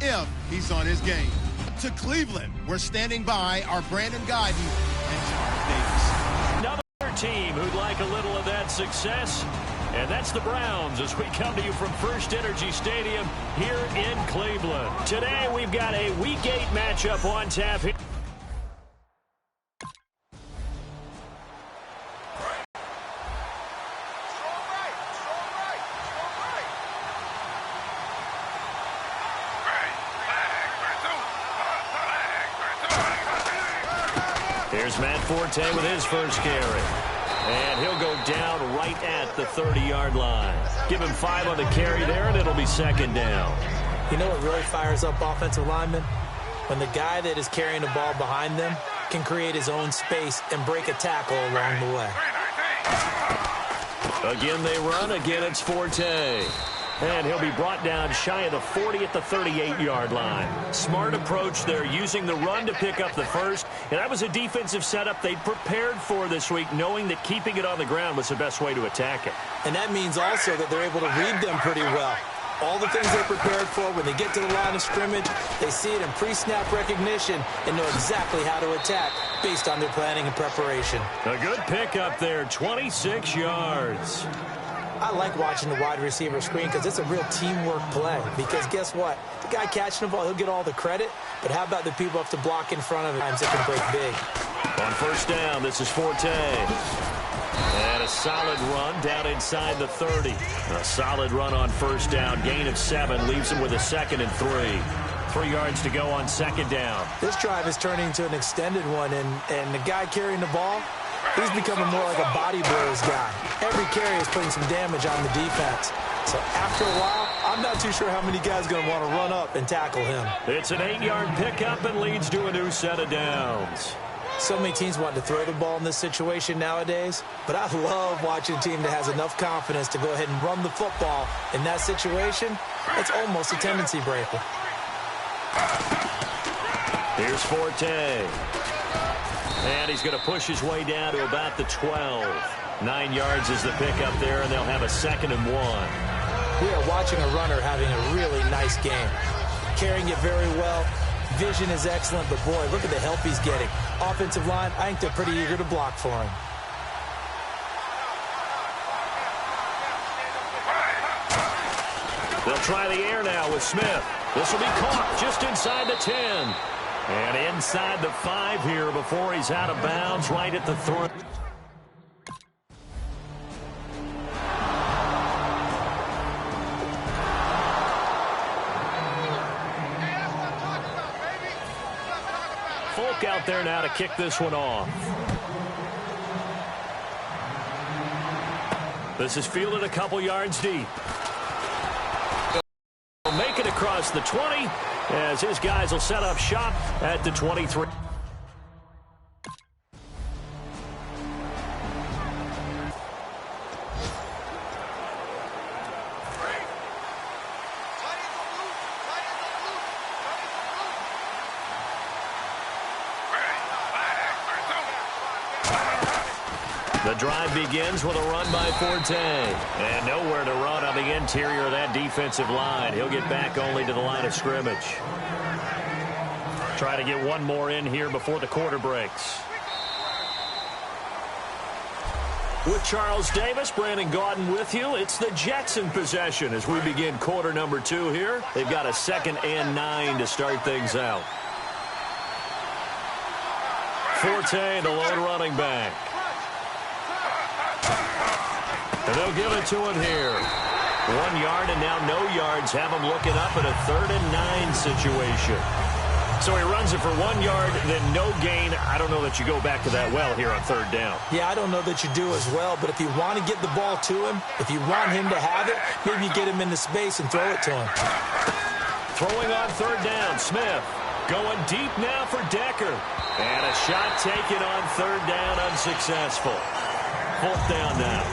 if he's on his game. To Cleveland, we're standing by our Brandon Gaudin and Charles Davis. Another team who'd like a little of that success, and that's the Browns as we come to you from First Energy Stadium here in Cleveland. Today we've got a Week 8 matchup on tap here. Here's Matt Forte with his first carry. And he'll go down right at the 30-yard line. Give him 5 on the carry there, and it'll be second down. You know what really fires up offensive linemen? When the guy that is carrying the ball behind them can create his own space and break a tackle along the way. Again they run. Again it's Forte. And he'll be brought down shy of the 40 at the 38-yard line. Smart approach there, using the run to pick up the first. And that was a defensive setup they'd prepared for this week, knowing that keeping it on the ground was the best way to attack it. And that means also that they're able to read them pretty well. All the things they're prepared for, when they get to the line of scrimmage, they see it in pre-snap recognition and know exactly how to attack based on their planning and preparation. A good pickup there, 26 yards. I like watching the wide receiver screen because it's a real teamwork play. Because guess what? The guy catching the ball, he'll get all the credit. But how about the people have to block in front of him? Times it can break big. On first down, this is Forte. And a solid run down inside the 30. A solid run on first down. Gain of 7 leaves him with a 2nd and 3. 3 yards to go on second down. This drive is turning into an extended one. And the guy carrying the ball, he's becoming more like a body blows guy. Every carry is putting some damage on the defense. So after a while, I'm not too sure how many guys are going to want to run up and tackle him. It's an 8-yard pickup and leads to a new set of downs. So many teams want to throw the ball in this situation nowadays, but I love watching a team that has enough confidence to go ahead and run the football in that situation. It's almost a tendency breaker. Here's Forte. And he's going to push his way down to about the 12. 9 yards is the pickup there, and they'll have a 2nd and 1. We are watching a runner having a really nice game. Carrying it very well. Vision is excellent, but boy, look at the help he's getting. Offensive line, I think they're pretty eager to block for him. They'll try the air now with Smith. This will be caught just inside the 10. And inside the 5 here before he's out of bounds right at the 3. Folk out there now to kick this one off. This is fielded a couple yards deep. Make it across the 20 as his guys will set up shop at the 23. The drive begins with a run by Forte. And nowhere to run on the interior of that defensive line. He'll get back only to the line of scrimmage. Try to get one more in here before the quarter breaks. With Charles Davis, Brandon Gaudin with you. It's the Jets in possession as we begin quarter number 2 here. They've got a 2nd and 9 to start things out. Forte, the lone running back. And they'll give it to him here. 1 yard and now no yards. Have him looking up at a 3rd and 9 situation. So he runs it for 1 yard, then no gain. I don't know that you go back to that well here on 3rd down. Yeah, I don't know that you do as well, but if you want to get the ball to him, if you want him to have it, maybe you get him into space and throw it to him. Throwing on 3rd down, Smith. Going deep now for Decker. And a shot taken on 3rd down, unsuccessful. 4th down now.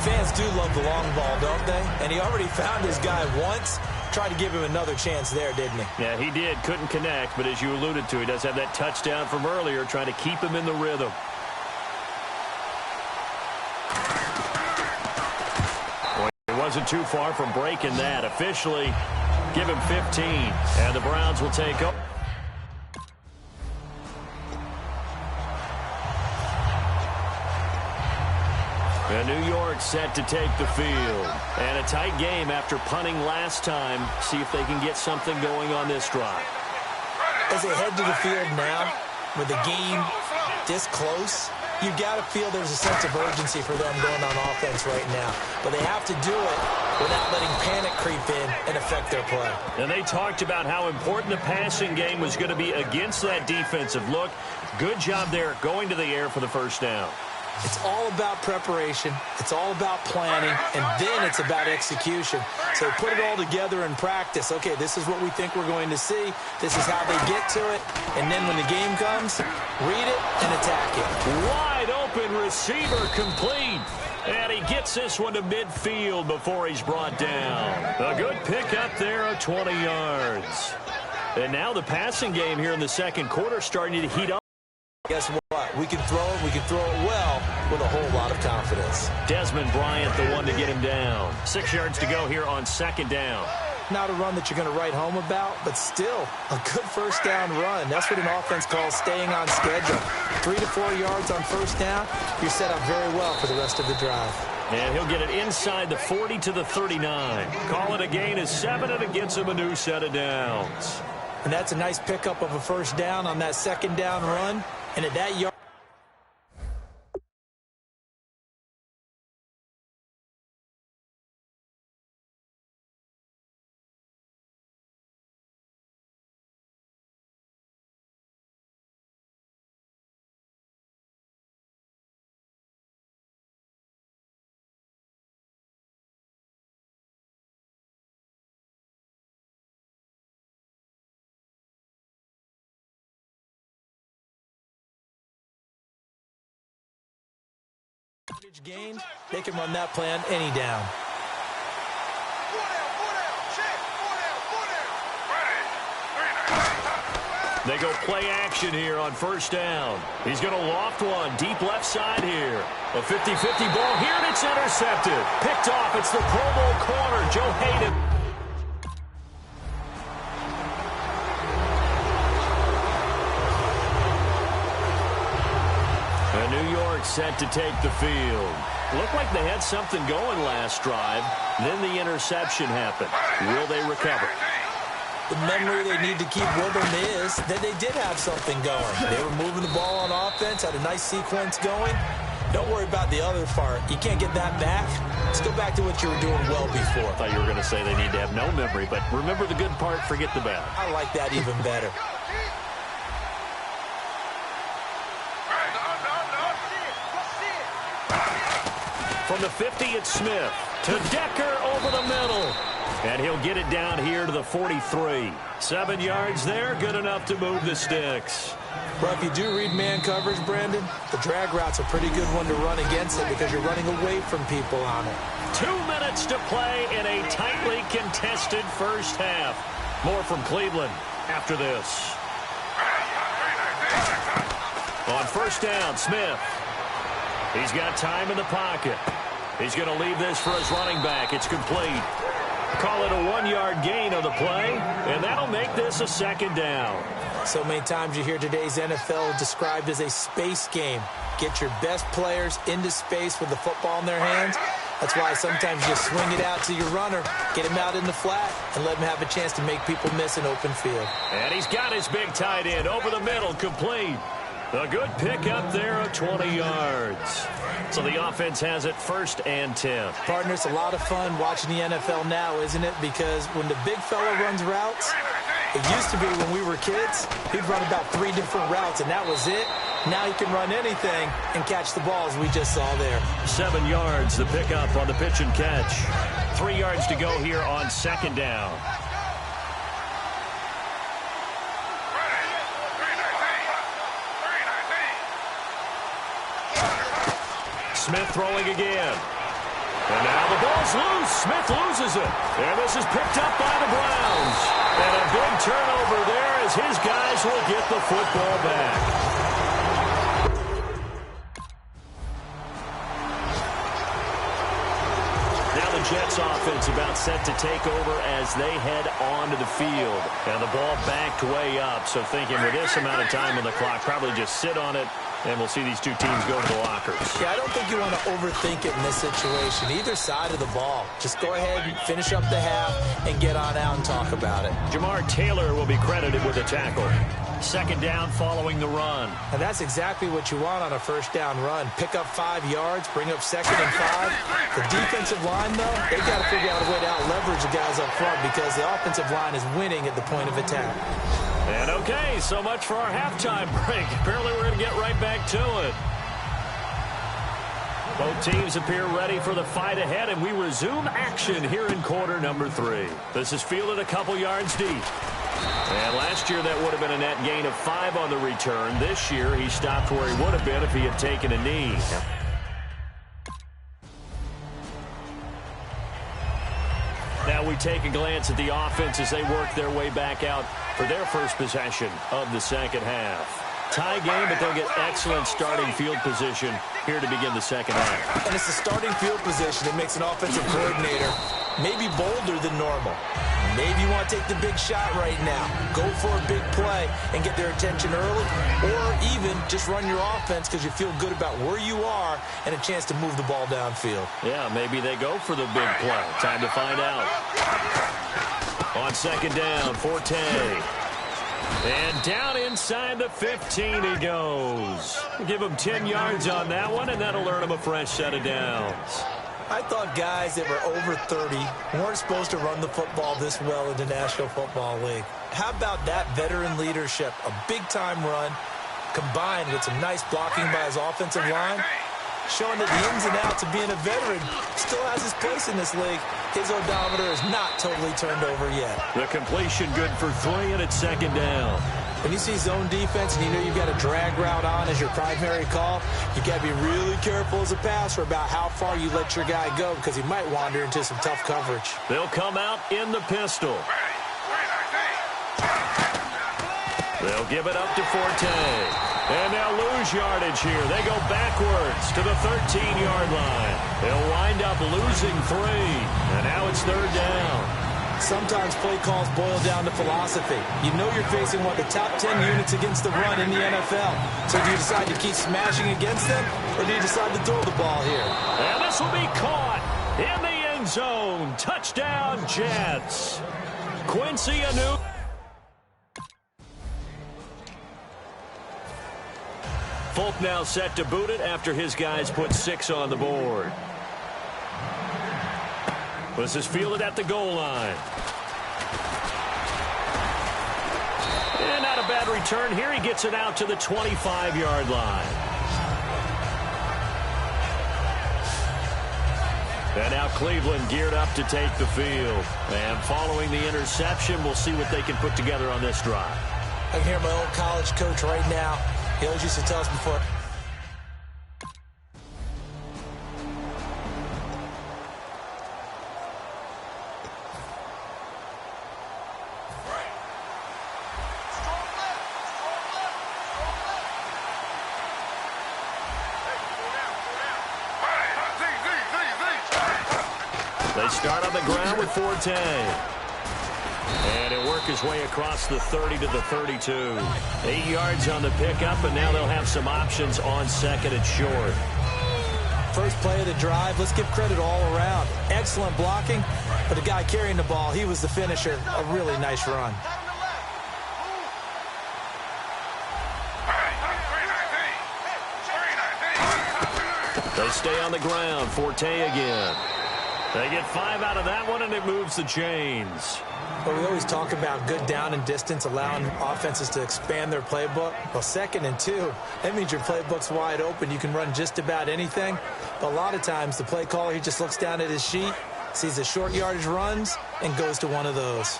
Fans do love the long ball, don't they? And he already found his guy once. Tried to give him another chance there, didn't he? Yeah, he did. Couldn't connect, but as you alluded to, he does have that touchdown from earlier, trying to keep him in the rhythm. Well, he wasn't too far from breaking that. Officially, Give him 15, and the Browns will take over. And New York set to take the field. And a tight game after punting last time. See if they can get something going on this drive. As they head to the field now, with the game this close, you've got to feel there's a sense of urgency for them going on offense right now. But they have to do it without letting panic creep in and affect their play. And they talked about how important the passing game was going to be against that defensive look. Good job there going to the air for the first down. It's all about preparation. It's all about planning. And then it's about execution. So put it all together in practice. Okay, this is what we think we're going to see. This is how they get to it. And then when the game comes, read it and attack it. Wide open receiver complete. And he gets this one to midfield before he's brought down. A good pickup there of 20 yards. And now the passing game here in the second quarter starting to heat up. Guess what? We can throw it. We can throw it well with a whole lot of confidence. Desmond Bryant, the one to get him down. 6 yards to go here on second down. Not a run that you're going to write home about, but still a good first down run. That's what an offense calls staying on schedule. 3 to 4 yards on first down, you're set up very well for the rest of the drive. And he'll get it inside the 40 to the 39. Call it a gain of 7, and it gets him a new set of downs. And that's a nice pickup of a first down on that second down run. And at that yard, gained, they can run that play on any down. They go play action here on first down. He's going to loft one deep left side here. A 50-50 ball here, and it's intercepted. Picked off. It's the Pro Bowl corner, Joe Hayden. And New York set to take the field. Looked like they had something going last drive. Then the interception happened. Will they recover? The memory they need to keep with them is that they did have something going. They were moving the ball on offense, had a nice sequence going. Don't worry about the other part. You can't get that back. Let's go back to what you were doing well before. I thought you were going to say they need to have no memory, but remember the good part, forget the bad. I like that even better. From the 50, it's Smith to Decker over the middle. And he'll get it down here to the 43. 7 yards there, good enough to move the sticks. Well, if you do read man coverage, Brandon, the drag route's a pretty good one to run against it because you're running away from people on it. 2 minutes to play in a tightly contested first half. More from Cleveland after this. On first down, Smith. He's got time in the pocket. He's going to leave this for his running back. It's complete. Call it a 1-yard gain on the play, and that'll make this a second down. So many times you hear today's NFL described as a space game. Get your best players into space with the football in their hands. That's why sometimes you swing it out to your runner, get him out in the flat, and let him have a chance to make people miss an open field. And he's got his big tight end over the middle, complete. A good pickup there of 20 yards. So the offense has it 1st and 10. Partner, it's a lot of fun watching the NFL now, isn't it? Because when the big fella runs routes, it used to be when we were kids, he'd run about 3 different routes, and that was it. Now he can run anything and catch the ball, as we just saw there. 7 yards, the pickup on the pitch and catch. 3 yards to go here on second down. Smith throwing again. And now the ball's loose. Smith loses it. And this is picked up by the Browns. And a big turnover there as his guys will get the football back. Now the Jets offense offense about set to take over as they head onto the field. And the ball backed way up, so thinking with this amount of time on the clock, probably just sit on it, and we'll see these two teams go to the lockers. Yeah, I don't think you want to overthink it in this situation. Either side of the ball. Just go ahead and finish up the half and get on out and talk about it. Jamar Taylor will be credited with a tackle. Second down following the run. And that's exactly what you want on a first down run. Pick up 5 yards, bring up 2nd and 5. The defensive line, though, they've got to figure out a way to out-leverage the guys up front because the offensive line is winning at the point of attack. And okay, so much for our halftime break. Apparently we're going to get right back to it. Both teams appear ready for the fight ahead, and we resume action here in quarter number 3. This is fielded a couple yards deep. And last year that would have been a net gain of 5 on the return. This year he stopped where he would have been if he had taken a knee. Now we take a glance at the offense as they work their way back out for their first possession of the second half. Tie game, but they'll get excellent starting field position here to begin the second half. And it's the starting field position that makes an offensive coordinator maybe bolder than normal. Maybe you want to take the big shot right now. Go for a big play and get their attention early, or even just run your offense because you feel good about where you are and a chance to move the ball downfield. Yeah, maybe they go for the big play. Time to find out. On second down, Forte. And down inside the 15 he goes. Give him 10 yards on that one, and that'll earn him a fresh set of downs. I thought guys that were over 30 weren't supposed to run the football this well in the National Football League. How about that veteran leadership? A big-time run combined with some nice blocking by his offensive line, showing that the ins and outs of being a veteran still has his place in this league. His odometer is not totally turned over yet. The completion good for 3, and it's second down. When you see zone defense and you know you've got a drag route on as your primary call, you got to be really careful as a passer about how far you let your guy go because he might wander into some tough coverage. They'll come out in the pistol. They'll give it up to Forte. And they'll lose yardage here. They go backwards to the 13-yard line. They'll wind up losing 3. And now it's third down. Sometimes play calls boil down to philosophy. You know you're facing one of the top 10 units against the run in the NFL. So do you decide to keep smashing against them, or do you decide to throw the ball here? And this will be caught in the end zone. Touchdown, Jets. Quincy Anu. Folk now set to boot it after his guys put 6 on the board. This is fielded at the goal line. And not a bad return here. He gets it out to the 25-yard line. And now Cleveland geared up to take the field. And following the interception, we'll see what they can put together on this drive. I can hear my old college coach right now. He always used to tell us before. They start on the ground with Forte. And he'll work his way across the 30 to the 32. 8 yards on the pickup, and now they'll have some options on second and short. First play of the drive, let's give credit all around. Excellent blocking, but the guy carrying the ball, he was the finisher. A really nice run. They stay on the ground. Forte again. They get 5 out of that one, and it moves the chains. Well, we always talk about good down and distance, allowing offenses to expand their playbook. Well, 2nd and 2, that means your playbook's wide open. You can run just about anything. But a lot of times, the play caller, he just looks down at his sheet, sees the short yardage runs, and goes to one of those.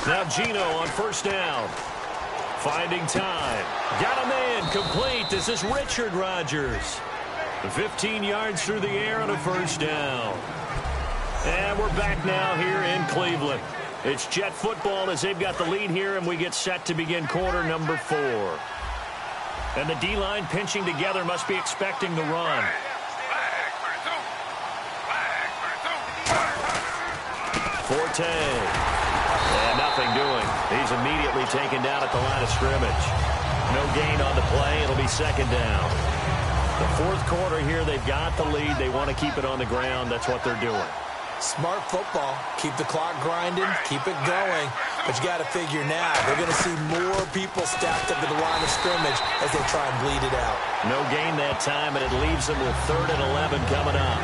Now Gino on first down. Finding time. Got a man complete. This is Richard Rodgers. 15 yards through the air on a first down. And we're back now here in Cleveland. It's Jet football as they've got the lead here, and we get set to begin quarter number 4. And the D-line pinching together must be expecting the run. Forte. And nothing doing. He's immediately taken down at the line of scrimmage. No gain on the play. It'll be second down. The fourth quarter here, they've got the lead. They want to keep it on the ground. That's what they're doing. Smart football. Keep the clock grinding. Keep it going. But you got to figure now, they're going to see more people stacked up at the line of scrimmage as they try and bleed it out. No gain that time, and it leaves them with 3rd and 11 coming up.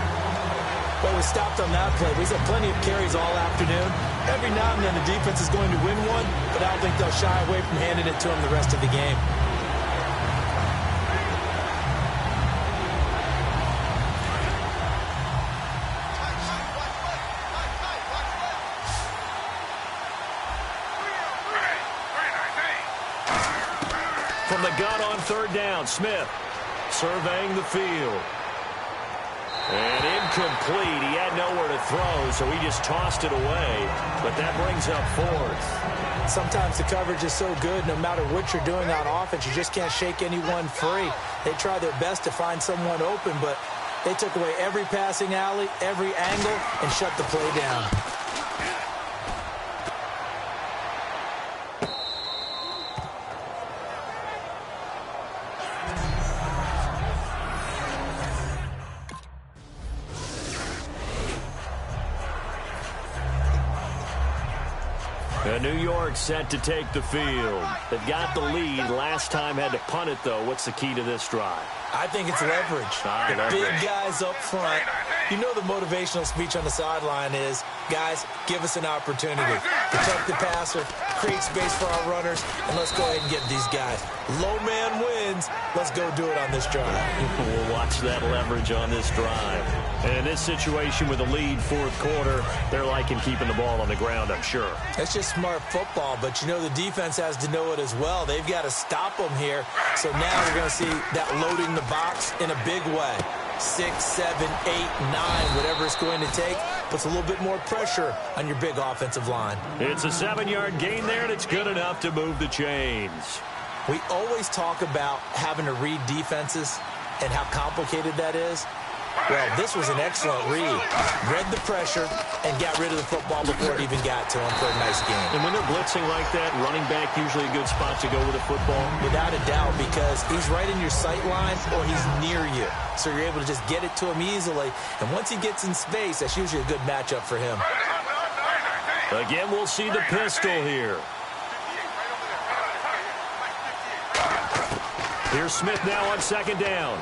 Well, we stopped on that play. We've had plenty of carries all afternoon. Every now and then the defense is going to win one, but I don't think they'll shy away from handing it to them the rest of the game. From the gun on 3rd down, Smith surveying the field. And incomplete. He had nowhere to throw, so he just tossed it away. But that brings up 4th. Sometimes the coverage is so good, no matter what you're doing on offense, you just can't shake anyone free. They try their best to find someone open, but they took away every passing alley, every angle, and shut the play down. New York set to take the field. They've got the lead. Last time had to punt it, though. What's the key to this drive? I think it's leverage. Big guys up front. You know the motivational speech on the sideline is, guys, give us an opportunity. Protect the passer, create space for our runners, and let's go ahead and get these guys. Low man wins. Let's go do it on this drive. We'll watch that leverage on this drive. And in this situation with a lead, 4th quarter, they're liking keeping the ball on the ground, I'm sure. It's just smart football, but you know the defense has to know it as well. They've got to stop them here. So now we're going to see that loading the box in a big way. 6, 7, 8, 9, whatever it's going to take, puts a little bit more pressure on your big offensive line. It's a 7-yard gain there, and it's good enough to move the chains. We always talk about having to read defenses and how complicated that is. Well, this was an excellent read. Read the pressure and got rid of the football before it even got to him for a nice game. And when they're blitzing like that, running back usually a good spot to go with a football? Without a doubt, because he's right in your sight line or he's near you. So you're able to just get it to him easily. And once he gets in space, that's usually a good matchup for him. Again, we'll see the pistol here. Here's Smith now on 2nd down.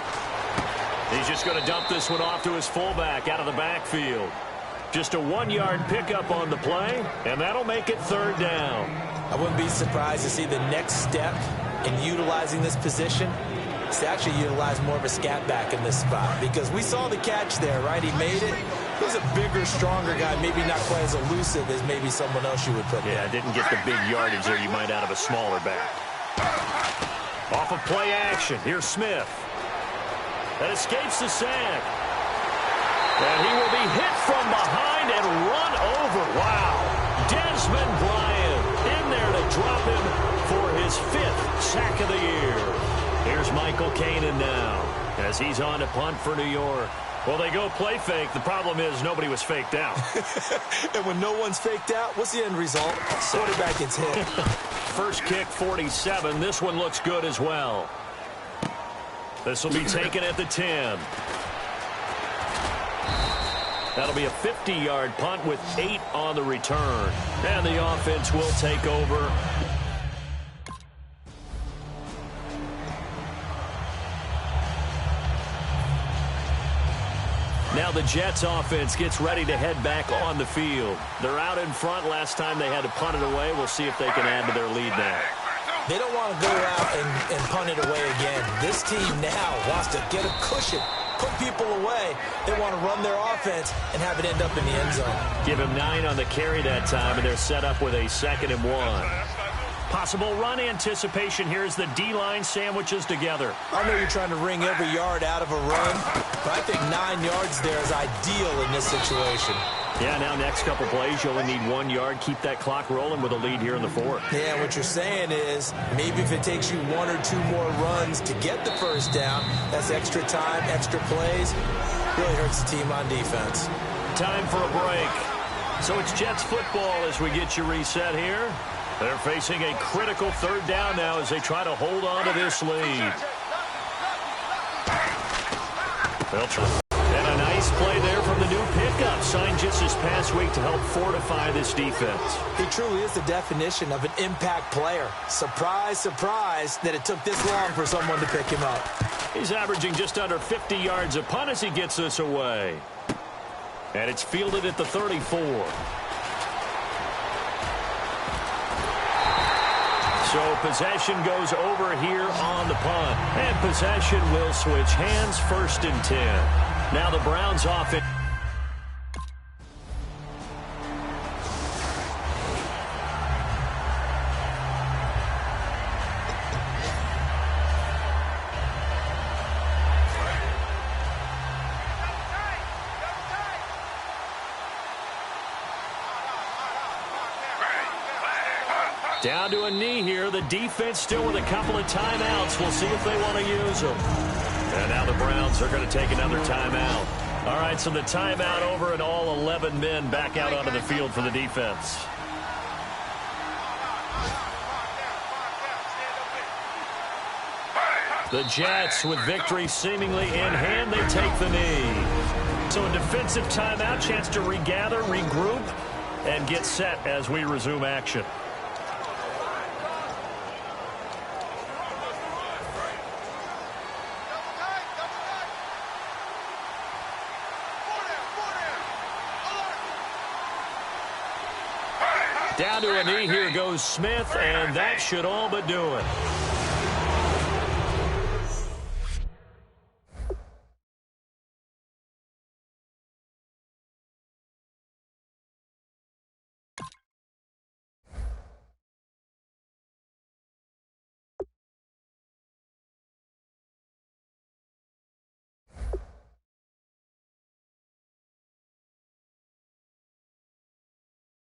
He's just going to dump this one off to his fullback out of the backfield. Just a 1-yard pickup on the play, and that'll make it 3rd down. I wouldn't be surprised to see the next step in utilizing this position is to actually utilize more of a scat back in this spot, because we saw the catch there, right? He made it. He was a bigger, stronger guy, maybe not quite as elusive as maybe someone else you would put there. Yeah, didn't get the big yardage there you might out of a smaller back. Off of play action, here's Smith. That escapes the sack. And he will be hit from behind and run over. Wow. Desmond Bryant in there to drop him for his 5th sack of the year. Here's Michael Kanan now as he's on to punt for New York. Well, they go play fake. The problem is nobody was faked out. And when no one's faked out, what's the end result? Quarterback gets hit. First kick, 47. This one looks good as well. This will be taken at the 10. That'll be a 50-yard punt with 8 on the return. And the offense will take over. Now the Jets offense gets ready to head back on the field. They're out in front. Last time they had to punt it away. We'll see if they can add to their lead now. They don't want to go out and punt it away again. This team now wants to get a cushion, put people away. They want to run their offense and have it end up in the end zone. Give him 9 on the carry that time, and they're set up with a 2nd and 1. Possible run anticipation here as the D-line sandwiches together. I know you're trying to wring every yard out of a run, but I think 9 yards there is ideal in this situation. Yeah, now next couple plays, you only need 1 yard. Keep that clock rolling with a lead here in the fourth. Yeah, what you're saying is maybe if it takes you 1 or 2 more runs to get the first down, that's extra time, extra plays. Really hurts the team on defense. Time for a break. So it's Jets football as we get you reset here. They're facing a critical third down now as they try to hold on to this lead. And a nice play there from the new pickup, signed just this past week to help fortify this defense. He truly is the definition of an impact player. Surprise, surprise that it took this long for someone to pick him up. He's averaging just under 50 yards a punt as he gets this away. And it's fielded at the 34. So possession goes over here on the punt. And possession will switch hands, 1st and 10. Now the Browns off it. Down to a knee here. The defense still with a couple of timeouts. We'll see if they want to use them. And now the Browns are going to take another timeout. All right, so the timeout over and all 11 men back out onto the field for the defense. The Jets, with victory seemingly in hand, they take the knee. So a defensive timeout, chance to regather, regroup, and get set as we resume action. Down to a knee, here goes Smith, and that should all but do it.